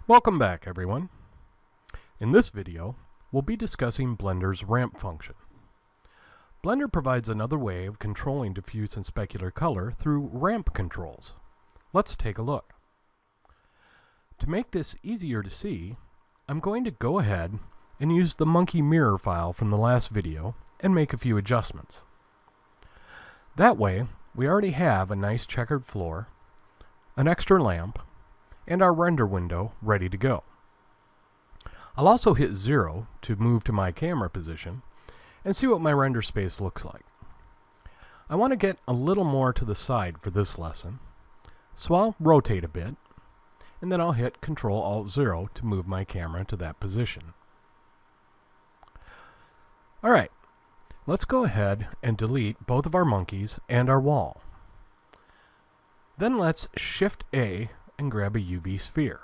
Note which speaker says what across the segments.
Speaker 1: Welcome back, everyone. In this video, we'll be discussing Blender's ramp function. Blender provides another way of controlling diffuse and specular color through ramp controls. Let's take a look. To make this easier to see, I'm going to go ahead and use the monkey mirror file from the last video and make a few adjustments. That way, we already have a nice checkered floor, an extra lamp, and our render window ready to go. I'll also hit 0 to move to my camera position and see what my render space looks like. I want to get a little more to the side for this lesson, so I'll rotate a bit, and then I'll hit Ctrl-Alt-0 to move my camera to that position. Alright, let's go ahead and delete both of our monkeys and our wall. Then let's Shift-A and grab a UV sphere.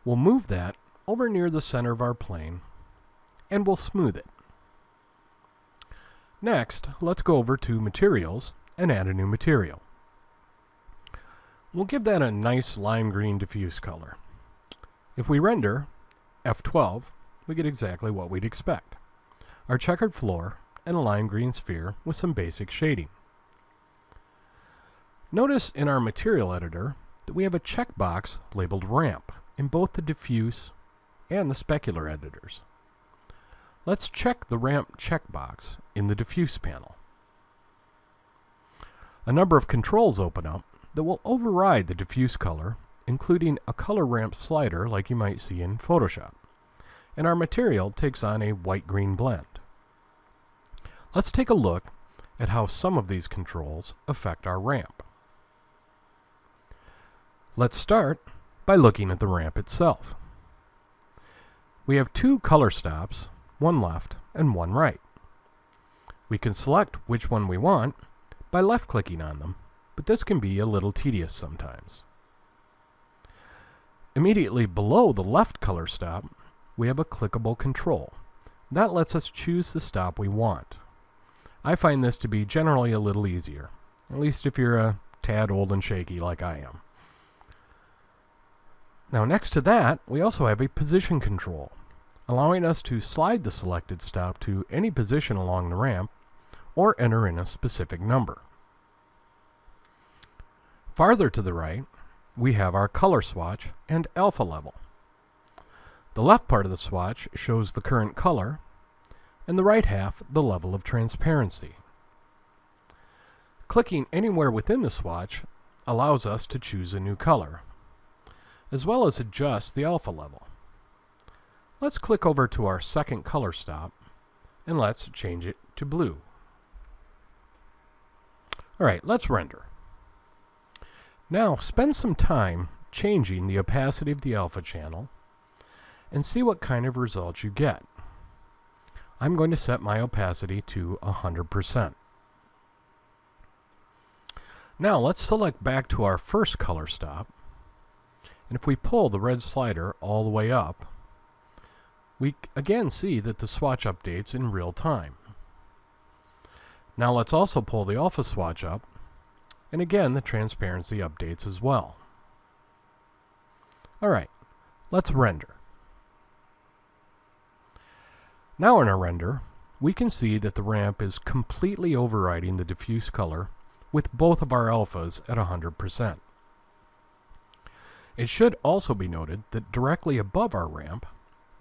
Speaker 1: We'll move that over near the center of our plane and we'll smooth it. Next, let's go over to Materials and add a new material. We'll give that a nice lime green diffuse color. If we render F12, we get exactly what we'd expect. Our checkered floor and a lime green sphere with some basic shading. Notice in our material editor that we have a checkbox labeled ramp in both the diffuse and the specular editors. Let's check the ramp checkbox in the diffuse panel. A number of controls open up that will override the diffuse color, including a color ramp slider like you might see in Photoshop. And our material takes on a white-green blend. Let's take a look at how some of these controls affect our ramp. Let's start by looking at the ramp itself. We have two color stops, one left and one right. We can select which one we want by left-clicking on them, but this can be a little tedious sometimes. Immediately below the left color stop, we have a clickable control. That lets us choose the stop we want. I find this to be generally a little easier, at least if you're a tad old and shaky like I am. Now next to that, we also have a position control, allowing us to slide the selected stop to any position along the ramp or enter in a specific number. Farther to the right, we have our color swatch and alpha level. The left part of the swatch shows the current color, and the right half the level of transparency. Clicking anywhere within the swatch allows us to choose a new color, as well as adjust the alpha level. Let's click over to our second color stop, and let's change it to blue. Alright, let's render. Now spend some time changing the opacity of the alpha channel and see what kind of results you get. I'm going to set my opacity to 100%. Now let's select back to our first color stop, and if we pull the red slider all the way up, we again see that the swatch updates in real time. Now let's also pull the alpha swatch up, and again the transparency updates as well. Alright, let's render. Now in our render, we can see that the ramp is completely overriding the diffuse color with both of our alphas at 100%. It should also be noted that directly above our ramp,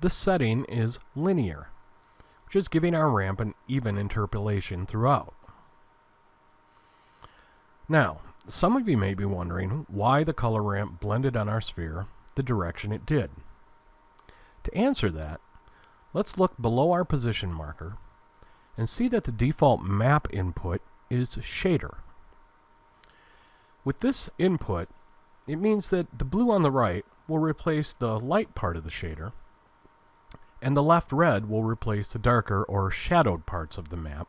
Speaker 1: the setting is linear, which is giving our ramp an even interpolation throughout. Now, some of you may be wondering why the color ramp blended on our sphere the direction it did. To answer that, let's look below our position marker and see that the default map input is shader. With this input, it means that the blue on the right will replace the light part of the shader, and the left red will replace the darker or shadowed parts of the map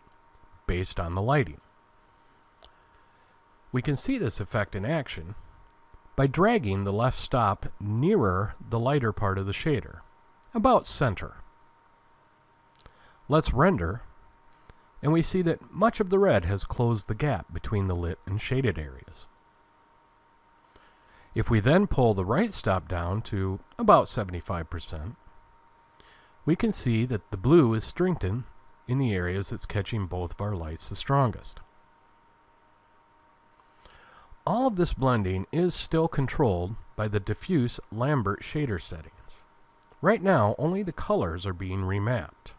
Speaker 1: based on the lighting. We can see this effect in action by dragging the left stop nearer the lighter part of the shader, about center. Let's render, and we see that much of the red has closed the gap between the lit and shaded areas. If we then pull the right stop down to about 75%, we can see that the blue is strengthened in the areas that's catching both of our lights the strongest. All of this blending is still controlled by the diffuse Lambert shader settings. Right now, only the colors are being remapped.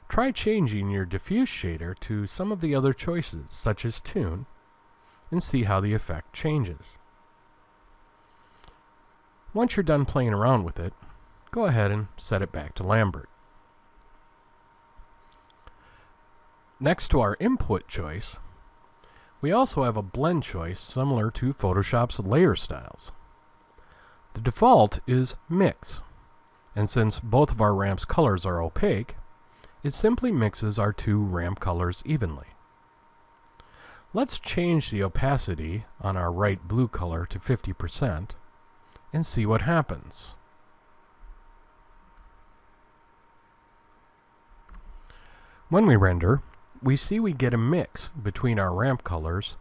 Speaker 1: Try changing your diffuse shader to some of the other choices, such as Tune, and see how the effect changes. Once you're done playing around with it, go ahead and set it back to Lambert. Next to our input choice, we also have a blend choice similar to Photoshop's layer styles. The default is Mix, and since both of our ramp's colors are opaque, it simply mixes our two ramp colors evenly. Let's change the opacity on our right blue color to 50% and see what happens. When we render, we see we get a mix between our ramp colors,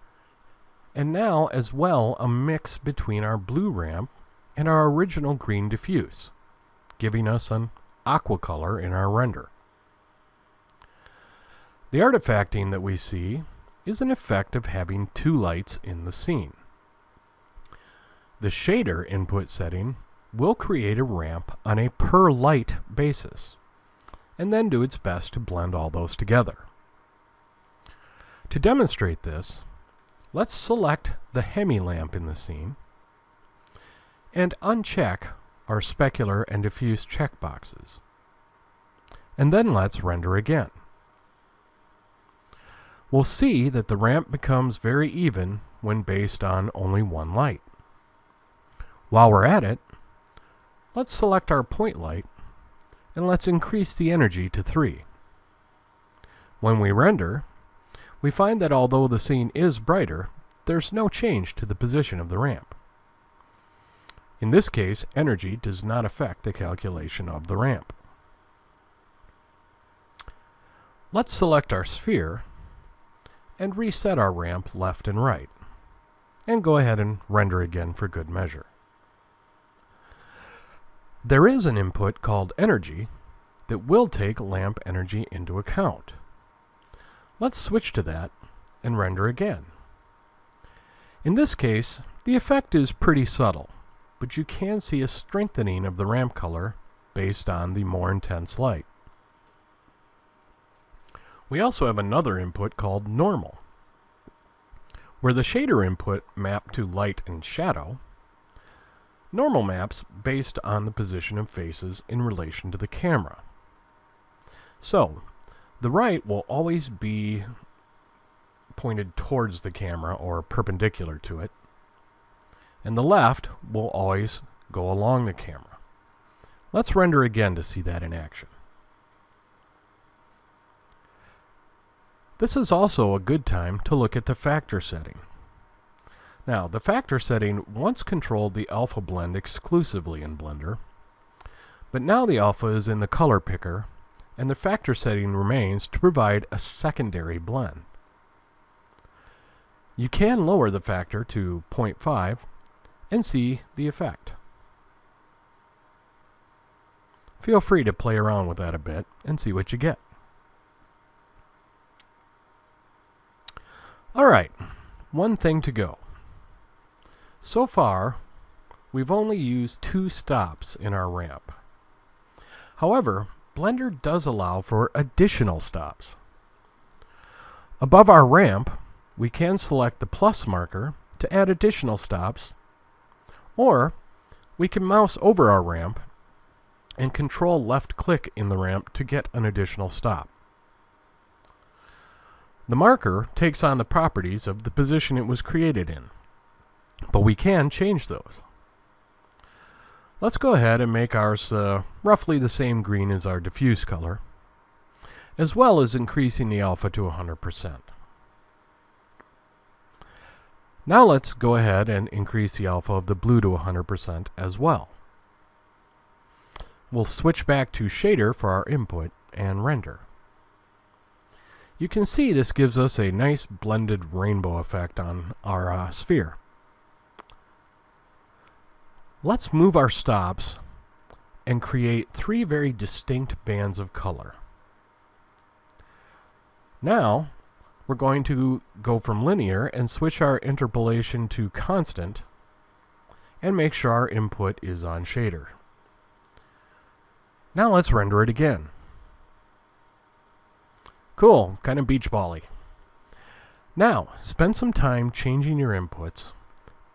Speaker 1: and now as well a mix between our blue ramp and our original green diffuse, giving us an aqua color in our render. The artifacting that we see is an effect of having two lights in the scene. The shader input setting will create a ramp on a per light basis, and then do its best to blend all those together. To demonstrate this, let's select the Hemi lamp in the scene and uncheck our specular and diffuse checkboxes. And then let's render again. We'll see that the ramp becomes very even when based on only one light. While we're at it, let's select our point light and let's increase the energy to 3. When we render, we find that although the scene is brighter, there's no change to the position of the ramp. In this case, energy does not affect the calculation of the ramp. Let's select our sphere and reset our ramp left and right, and go ahead and render again for good measure. There is an input called energy that will take lamp energy into account. Let's switch to that and render again. In this case, the effect is pretty subtle, but you can see a strengthening of the ramp color based on the more intense light. We also have another input called normal, where the shader input mapped to light and shadow. Normal maps based on the position of faces in relation to the camera. So, the right will always be pointed towards the camera or perpendicular to it, and the left will always go along the camera. Let's render again to see that in action. This is also a good time to look at the factor setting. Now, the factor setting once controlled the alpha blend exclusively in Blender, but now the alpha is in the color picker, and the factor setting remains to provide a secondary blend. You can lower the factor to 0.5 and see the effect. Feel free to play around with that a bit and see what you get. Alright, one thing to go. So far, we've only used 2 stops in our ramp. However, Blender does allow for additional stops. Above our ramp, we can select the plus marker to add additional stops, or we can mouse over our ramp and control left click in the ramp to get an additional stop. The marker takes on the properties of the position it was created in, but we can change those. Let's go ahead and make ours roughly the same green as our diffuse color, as well as increasing the alpha to 100%. Now let's go ahead and increase the alpha of the blue to 100% as well. We'll switch back to shader for our input and render. You can see this gives us a nice blended rainbow effect on our sphere. Let's move our stops and create 3 very distinct bands of color. Now, we're going to go from linear and switch our interpolation to constant and make sure our input is on shader. Now let's render it again. Cool, kind of beach bally. Now, spend some time changing your inputs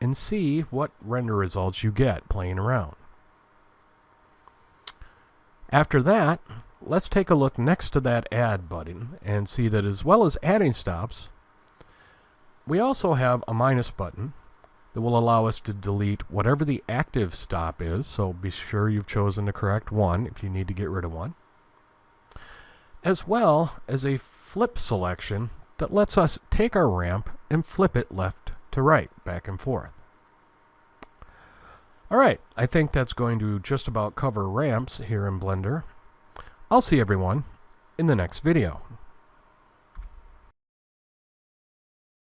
Speaker 1: and see what render results you get playing around. After that, let's take a look next to that add button and see that as well as adding stops, we also have a minus button that will allow us to delete whatever the active stop is, so be sure you've chosen the correct one if you need to get rid of one, as well as a flip selection that lets us take our ramp and flip it left to right, back and forth. Alright, I think that's going to just about cover ramps here in Blender. I'll see everyone in the next video.